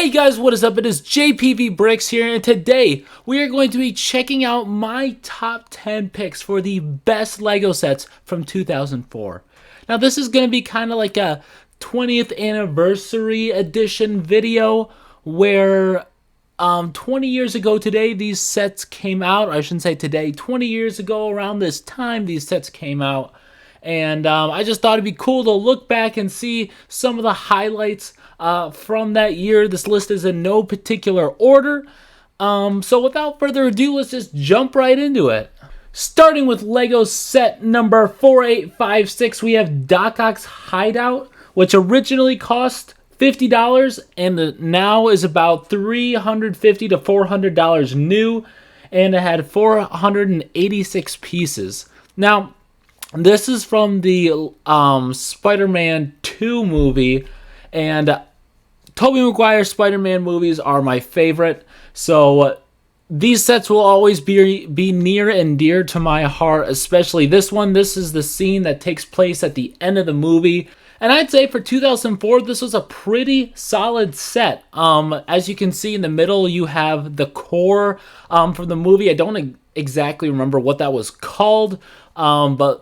Hey guys, what is up? It is JPV Bricks here, and today we are going to be checking out my top 10 picks for the best LEGO sets from 2004. Now this is going to be kind of like a 20th anniversary edition video where 20 years ago today these sets came out. I shouldn't say today, 20 years ago around this time these sets came out. And I just thought it'd be cool to look back and see some of the highlights from that year. This list is in no particular order. So without further ado, let's just jump right into it. Starting with LEGO set number 4856, we have Doc Ock's Hideout, which originally cost $50 and now is about $350 to $400 new, and it had 486 pieces. Now, this is from the Spider-Man 2 movie, and Tobey Maguire Spider-Man movies are my favorite, so these sets will always be near and dear to my heart, especially this one. This is the scene that takes place at the end of the movie, and I'd say for 2004, this was a pretty solid set. As you can see in the middle, you have the core from the movie. I don't exactly remember what that was called, but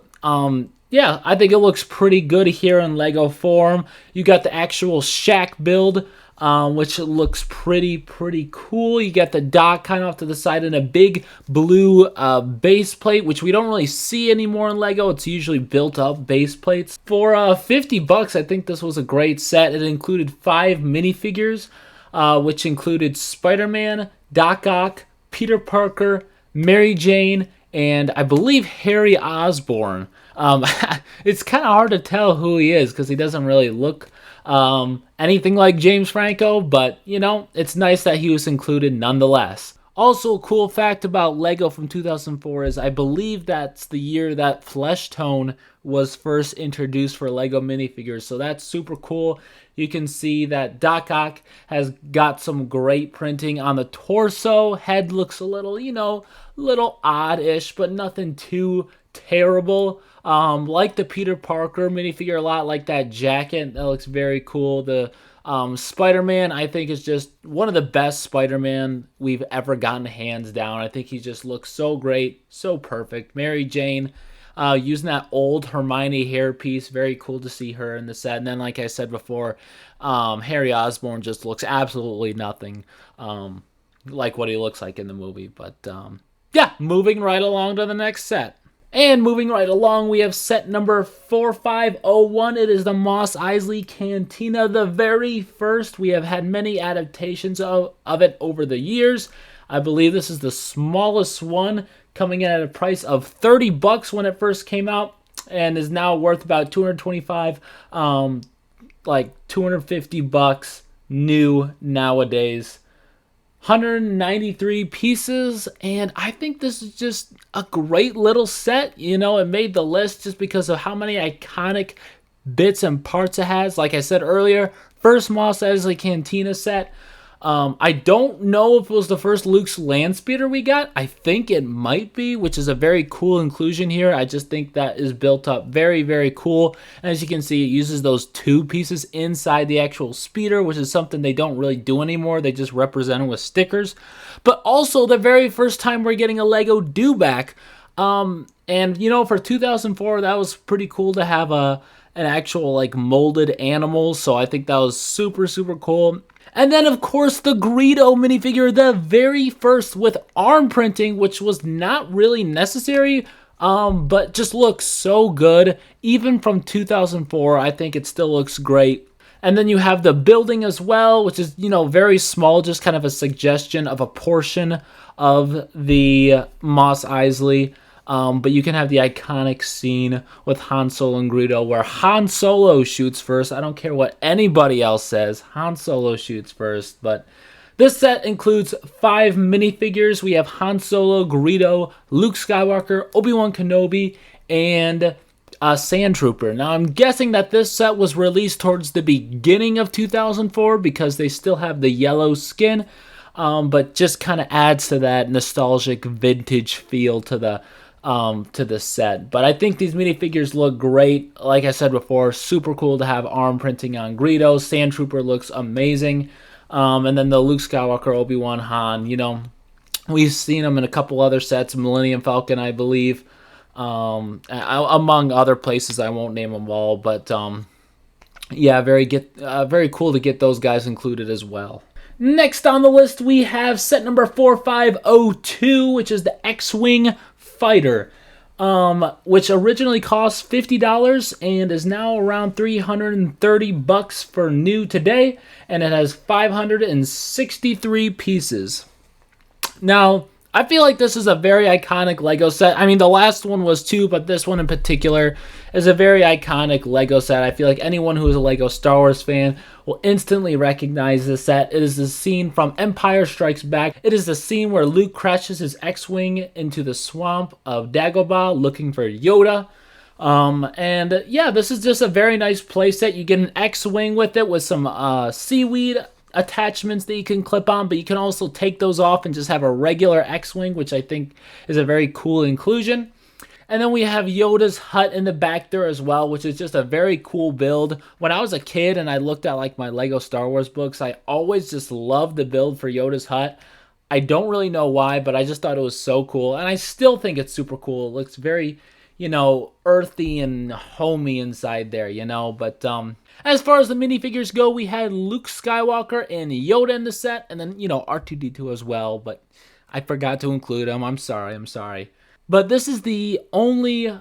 yeah, I think it looks pretty good here in LEGO form. You got the actual Shaq build, which looks pretty cool. You got the Doc kind of off to the side and a big blue base plate, which we don't really see anymore in LEGO. It's usually built up base plates. For $50, I think this was a great set. It included 5 minifigures, which included Spider-Man, Doc Ock, Peter Parker, Mary Jane, and I believe Harry Osborn. It's kind of hard to tell who he is because he doesn't really look anything like James Franco, but you know, it's nice that he was included nonetheless. Also, a cool fact about LEGO from 2004 is I believe that's the year that Flesh Tone was first introduced for LEGO minifigures, so that's super cool. You can see that Doc Ock has got some great printing on the torso. Head looks a little, you know, little odd-ish, but nothing too terrible. Like the Peter Parker minifigure a lot, like that jacket. That looks very cool. The Spider-Man, I think, is just one of the best Spider-Man we've ever gotten, hands down. I think he just looks so great, so perfect. Mary Jane, using that old Hermione hairpiece, very cool to see her in the set. And then, like I said before, Harry Osborn just looks absolutely nothing like what he looks like in the movie. But yeah, moving right along to the next set. And moving right along, we have set number 4501. It is the Mos Eisley Cantina, the very first. We have had many adaptations of it over the years. I believe this is the smallest one, coming in at a price of $30 when it first came out, and is now worth about $225, like $250 new nowadays. 193 pieces, and I think this is just a great little set. You know, it made the list just because of how many iconic bits and parts it has. Like I said earlier, first Mos Eisley Cantina set. I don't know if it was the first Luke's Landspeeder we got. I think it might be, which is a very cool inclusion here. I just think that is built up very cool. And as you can see, it uses those 2 pieces inside the actual speeder, which is something they don't really do anymore. They just represent it with stickers. But also the very first time we're getting a LEGO Dewback. And you know, for 2004, that was pretty cool to have an actual like molded animal. So I think that was super cool. And then, of course, the Greedo minifigure, the very first with arm printing, which was not really necessary, but just looks so good. Even from 2004, I think it still looks great. And then you have the building as well, which is, you know, very small, just kind of a suggestion of a portion of the Mos Eisley. But you can have the iconic scene with Han Solo and Greedo where Han Solo shoots first. I don't care what anybody else says. Han Solo shoots first. But this set includes 5 minifigures. We have Han Solo, Greedo, Luke Skywalker, Obi-Wan Kenobi, and Sand Trooper. Now, I'm guessing that this set was released towards the beginning of 2004 because they still have the yellow skin. But just kind of adds to that nostalgic vintage feel to the set. But I think these minifigures look great. Like I said before, super cool to have arm printing on Greedo. Sand Trooper looks amazing. And then the Luke Skywalker, Obi-Wan, Han, we've seen them in a couple other sets, Millennium Falcon, I believe, among other places. I won't name them all, but yeah, very cool to get those guys included as well. Next on the list, we have set number 4502, which is the X-Wing Fighter, which originally cost $50 and is now around $330 for new today, and it has 563 pieces. Now, I feel like this is a very iconic Lego set. I mean, the last one was too, but this one in particular is a very iconic Lego set. I feel like anyone who is a Lego Star Wars fan will instantly recognize this set. It is the scene from Empire Strikes Back. It is the scene where Luke crashes his X-Wing into the swamp of Dagobah looking for Yoda. And yeah, this is just a very nice playset. You get an X-Wing with it with some seaweed attachments that you can clip on, but you can also take those off and just have a regular X-Wing, which I think is a very cool inclusion. And then we have Yoda's hut in the back there as well, which is just a very cool build. When I was a kid and I looked at like my Lego Star Wars books, I always just loved the build for Yoda's hut. I don't really know why, but I just thought it was so cool, and I still think it's super cool. It looks very, earthy and homey inside there, but as far as the minifigures go, we had Luke Skywalker and Yoda in the set, and then, R2-D2 as well, but I forgot to include him. I'm sorry. But this is the only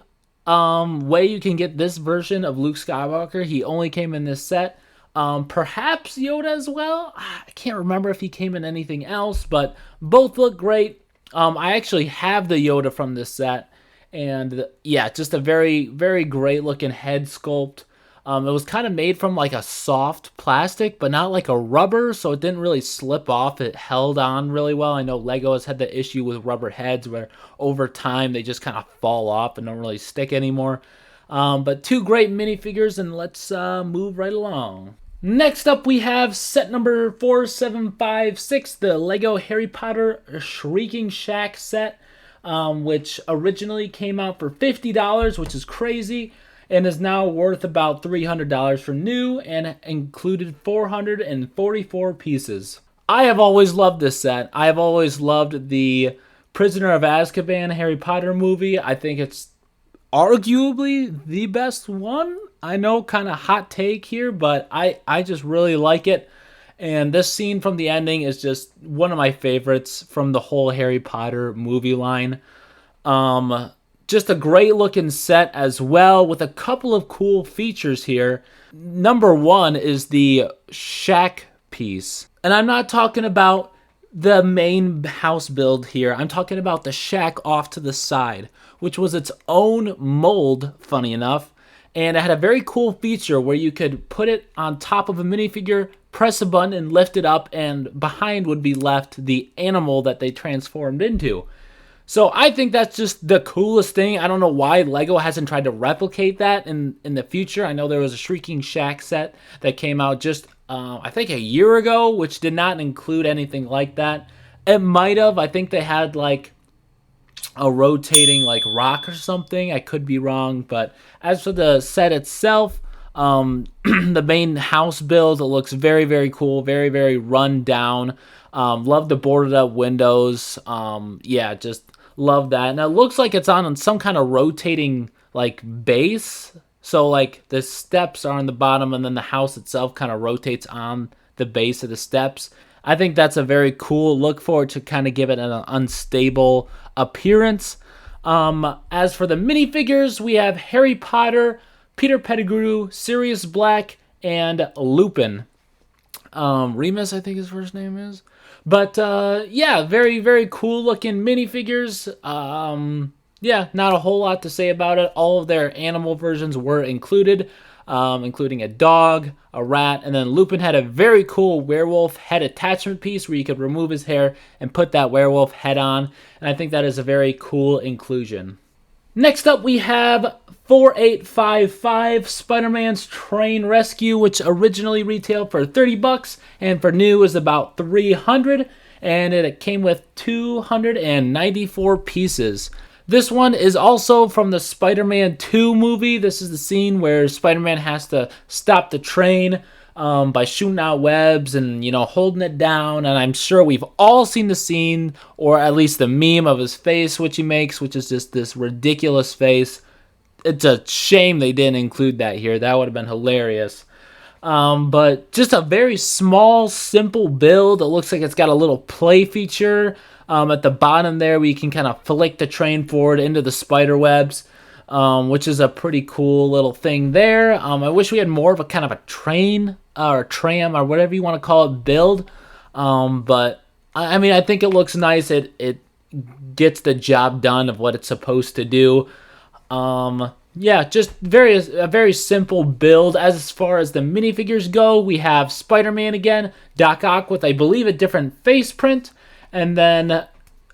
way you can get this version of Luke Skywalker. He only came in this set. Perhaps Yoda as well. I can't remember if he came in anything else, but both look great. I actually have the Yoda from this set, and yeah, just a very, very great looking head sculpt. It was kind of made from like a soft plastic, but not like a rubber, so it didn't really slip off. It held on really well. I know Lego has had the issue with rubber heads where over time they just kind of fall off and don't really stick anymore. But two great minifigures, and let's move right along. Next up, we have set number 4756, the Lego Harry Potter Shrieking Shack set, which originally came out for $50, which is crazy, and is now worth about $300 for new, and included 444 pieces. I have always loved this set. I have always loved the Prisoner of Azkaban Harry Potter movie. I think it's arguably the best one. I know, kind of hot take here, but I just really like it. And this scene from the ending is just one of my favorites from the whole Harry Potter movie line. Just a great looking set as well, with a couple of cool features here. Number one is the shack piece. And I'm not talking about the main house build here. I'm talking about the shack off to the side, which was its own mold, funny enough. And it had a very cool feature where you could put it on top of a minifigure, press a button, and lift it up, and behind would be left the animal that they transformed into. So I think that's just the coolest thing. I don't know why Lego hasn't tried to replicate that in the future. I know there was a Shrieking Shack set that came out just, I think, a year ago, which did not include anything like that. It might have. I think they had like a rotating like rock or something. I could be wrong. But as for the set itself, the main house build, it looks very, very cool. Very, very run down. Love the boarded up windows. Yeah, just love that. And it looks like it's on some kind of rotating like base. So like the steps are on the bottom, and then the house itself kind of rotates on the base of the steps. I think that's a very cool look for it to kind of give it an unstable appearance. As for the minifigures, we have Harry Potter, Peter Pettigrew, Sirius Black, and Lupin. Remus, I think his first name is. But yeah, very, very cool looking minifigures. Yeah, not a whole lot to say about it. All of their animal versions were included, including a dog, a rat, and then Lupin had a very cool werewolf head attachment piece where you could remove his hair and put that werewolf head on. And I think that is a very cool inclusion. Next up, we have 4855 Spider-Man's Train Rescue, which originally retailed for $30 and for new is about $300, and it came with 294 pieces. This one is also from the Spider-Man 2 movie. This is the scene where Spider-Man has to stop the train by shooting out webs and, holding it down. And I'm sure we've all seen the scene, or at least the meme of his face, which he makes, which is just this ridiculous face. It's a shame they didn't include that here. That would have been hilarious. But just a very small, simple build. It looks like it's got a little play feature at the bottom there where you can kind of flick the train forward into the spider webs, which is a pretty cool little thing there. I wish we had more of a kind of a train or tram or whatever you want to call it build. But I mean, I think it looks nice. It gets the job done of what it's supposed to do. Yeah, just a very simple build. As far as the minifigures go, we have Spider-Man again, Doc Ock with, I believe, a different face print, and then,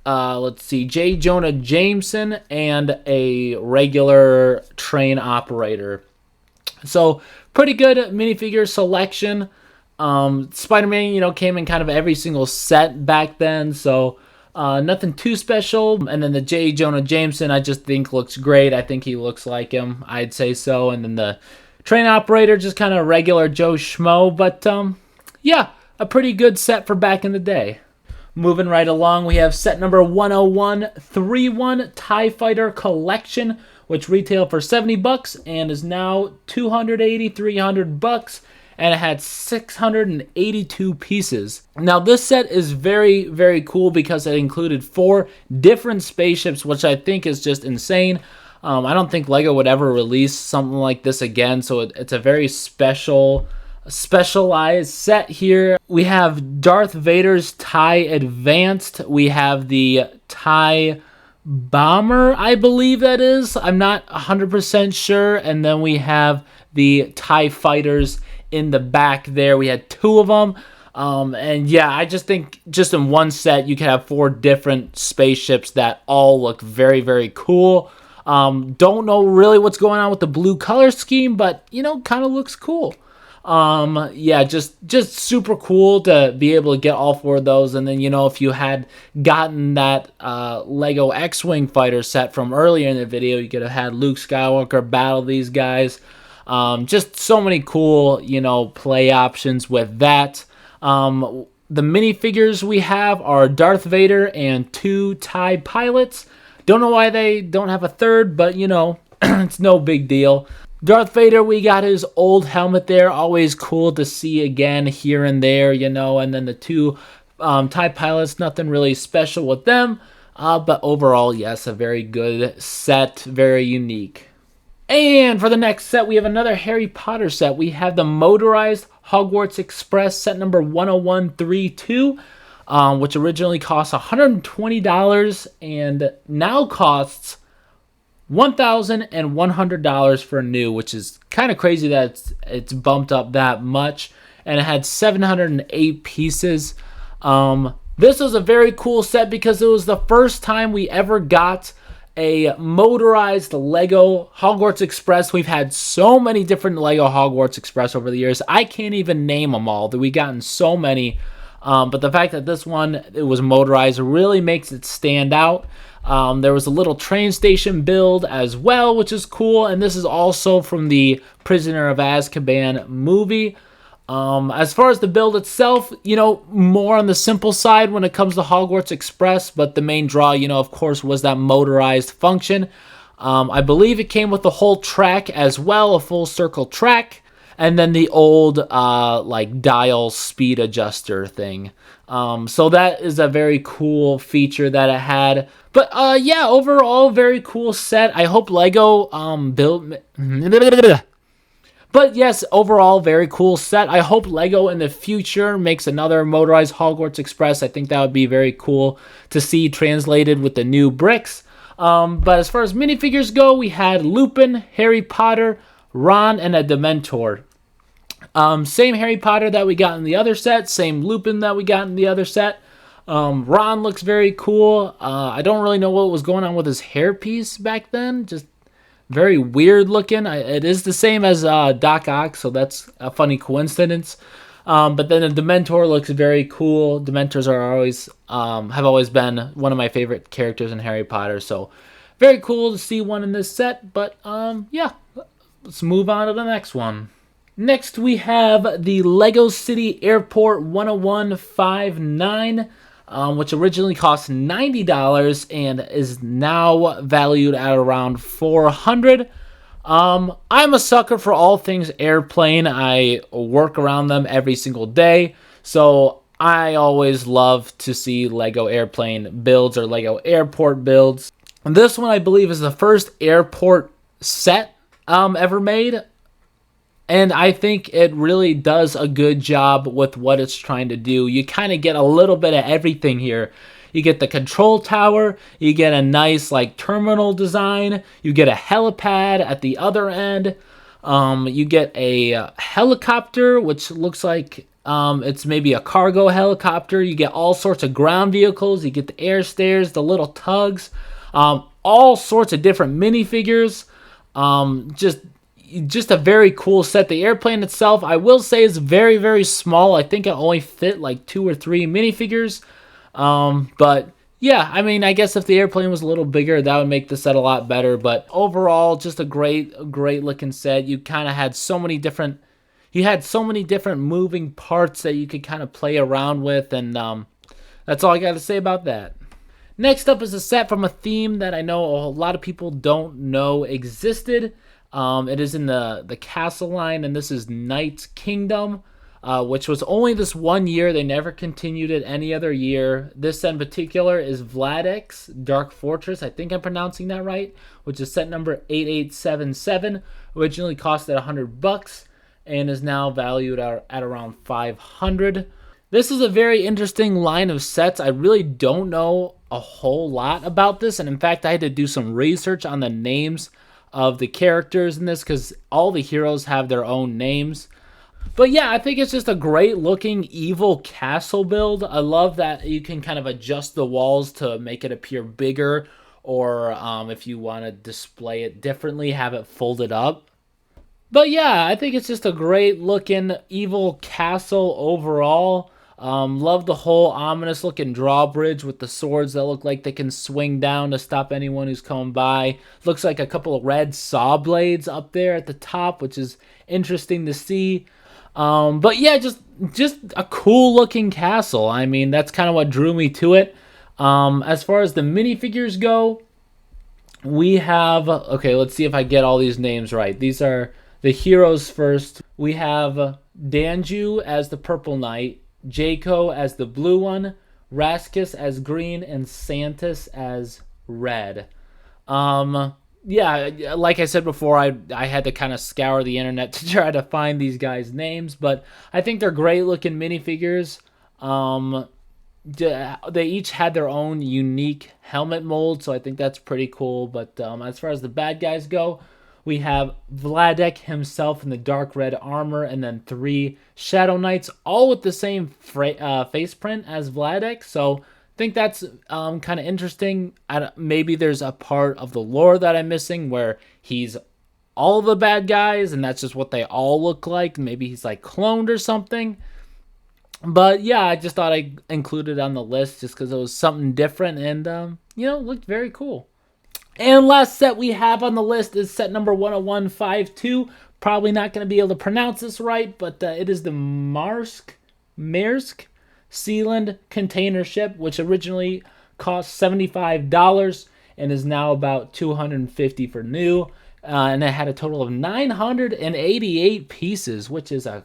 let's see, J. Jonah Jameson and a regular train operator. So, pretty good minifigure selection. Spider-Man, came in kind of every single set back then, so nothing too special. And then the J. Jonah Jameson, I just think looks great. I think he looks like him. I'd say so. And then the train operator, just kind of regular Joe Schmo. But yeah, a pretty good set for back in the day. Moving right along, we have set number 10131 TIE Fighter Collection, which retailed for $70 and is now $280-300. And it had 682 pieces. Now, this set is very, very cool because it included 4 different spaceships, which I think is just insane. I don't think LEGO would ever release something like this again, so it's a very specialized set here. We have Darth Vader's TIE Advanced. We have the TIE Bomber, I believe that is. I'm not 100% sure. And then we have the TIE Fighters in the back there. We had 2 of them. And yeah, I just think just in one set, you can have 4 different spaceships that all look very, very cool. Don't know really what's going on with the blue color scheme, but, kind of looks cool. Yeah, just super cool to be able to get all 4 of those. And then, if you had gotten that Lego X-Wing fighter set from earlier in the video, you could have had Luke Skywalker battle these guys. Just so many cool, play options with that. The minifigures we have are Darth Vader and 2 TIE pilots. Don't know why they don't have a third, but, it's no big deal. Darth Vader, we got his old helmet there. Always cool to see again here and there, And then the 2 TIE pilots, nothing really special with them. But overall, yes, a very good set. Very unique. And for the next set, we have another Harry Potter set. We have the motorized Hogwarts Express set number 10132, which originally cost $120 and now costs $1,100 for new, which is kind of crazy that it's bumped up that much. And it had 708 pieces. This was a very cool set because it was the first time we ever got a motorized Lego Hogwarts Express. We've had so many different Lego Hogwarts Express over the years. I can't even name them all. We've gotten so many. But the fact that this one, it was motorized, really makes it stand out. There was a little train station build as well, which is cool. And this is also from the Prisoner of Azkaban movie. As far as the build itself, more on the simple side when it comes to Hogwarts Express, but the main draw, of course, was that motorized function. I believe it came with the whole track as well, a full circle track, and then the old, dial speed adjuster thing. So that is a very cool feature that it had. But, yeah, overall, very cool set. I hope LEGO, But yes, overall, very cool set. I hope LEGO in the future makes another motorized Hogwarts Express. I think that would be very cool to see translated with the new bricks. But as far as minifigures go, we had Lupin, Harry Potter, Ron, and a Dementor. Same Harry Potter that we got in the other set, same Lupin that we got in the other set. Ron looks very cool. I don't really know what was going on with his hairpiece back then. Just very weird looking. It is the same as Doc Ock, so that's a funny coincidence. But then the Dementor looks very cool. Dementors are always have always been one of my favorite characters in Harry Potter, so very cool to see one in this set. But yeah, let's move on to the next one. Next, we have the Lego City Airport 10159, which originally cost $90 and is now valued at around $400. I'm a sucker for all things airplane. I work around them every single day, so I always love to see Lego airplane builds or Lego airport builds. And this one, I believe, is the first airport set ever made. And I think it really does a good job with what it's trying to do. You kind of get a little bit of everything here. You get the control tower, you get a nice like terminal design, you get a helipad at the other end, you get a helicopter, which looks like it's maybe a cargo helicopter. You get all sorts of ground vehicles, you get the air stairs, the little tugs, all sorts of different minifigures. Just a very cool set. The airplane itself, I will say, is very, very small. I think it only fit like 2 or 3 minifigures. But yeah, I mean, I guess if the airplane was a little bigger, that would make the set a lot better. But overall, just a great looking set. You kind of had so many different, moving parts that you could kind of play around with. And that's all I got to say about that. Next up is a set from a theme that I know a lot of people don't know existed. It is in the castle line, and this is Knight's Kingdom, which was only this one year. They never continued it any other year. This set in particular is Vladek's Dark Fortress. I think I'm pronouncing that right, which is set number 8877. Originally costed $100 and is now valued at around $500. This is a very interesting line of sets. I really don't know a whole lot about this, and in fact, I had to do some research on the names of the characters in this because all the heroes have their own names. But yeah, I think it's just a great looking evil castle build. I love that you can kind of adjust the walls to make it appear bigger, or if you want to display it differently, have it folded up. But yeah, I think it's just a great looking evil castle overall. Love the whole ominous looking drawbridge with the swords that look like they can swing down to stop anyone who's coming by. Looks like a couple of red saw blades up there at the top, which is interesting to see. But yeah, just a cool looking castle. I mean, that's kind of what drew me to it. As far as the minifigures go, we have, okay, let's see if I get all these names right. These are the heroes first. We have Danju as the purple knight, Jaco as the blue one, Raskus as green, and Santis as red. Yeah, like I said before, I had to kind of scour the internet to try to find these guys' names, but I think they're great looking minifigures. They each had their own unique helmet mold, so I think that's pretty cool. But as far as the bad guys go, we have Vladek himself in the dark red armor, and then 3 Shadow Knights, all with the same face print as Vladek. So I think that's kind of interesting. Maybe there's a part of the lore that I'm missing where he's all the bad guys, and that's just what they all look like. Maybe he's like cloned or something. But yeah, I just thought I'd include it on the list just because it was something different, and looked very cool. And last set we have on the list is set number 10152. Probably not going to be able to pronounce this right, but it is the Maersk Sealand container ship, which originally cost $75 and is now about $250 for new. And it had a total of 988 pieces, which is a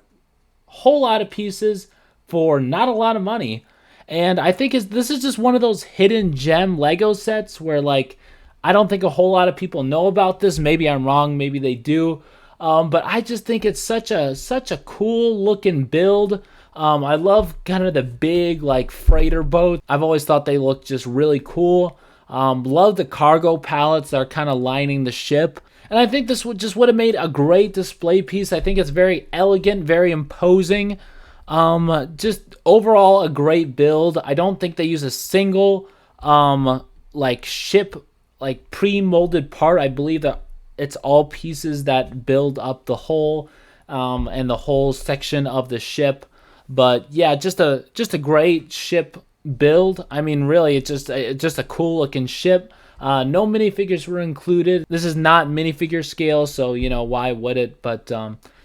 whole lot of pieces for not a lot of money. And I think this is just one of those hidden gem Lego sets where, like, I don't think a whole lot of people know about this. Maybe I'm wrong. Maybe they do. But I just think it's such a cool looking build. I love kind of the big like freighter boat. I've always thought they look just really cool. Love the cargo pallets that are kind of lining the ship. And I think this would have made a great display piece. I think it's very elegant, very imposing. Just overall a great build. I don't think they use a single like ship like pre-molded part. I believe that it's all pieces that build up the whole and the whole section of the ship. But yeah, just a great ship build. I mean, really, it's just a cool looking ship. No minifigures were included. This is not minifigure scale, so why would it? But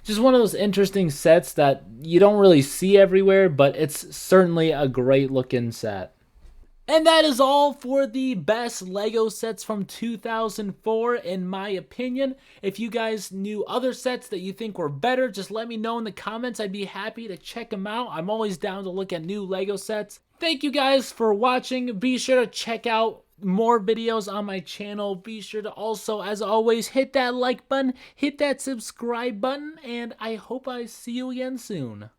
Just one of those interesting sets that you don't really see everywhere, but it's certainly a great looking set. And that is all for the best LEGO sets from 2004, in my opinion. If you guys knew other sets that you think were better, just let me know in the comments. I'd be happy to check them out. I'm always down to look at new LEGO sets. Thank you guys for watching. Be sure to check out more videos on my channel. Be sure to also, as always, hit that like button, hit that subscribe button, and I hope I see you again soon.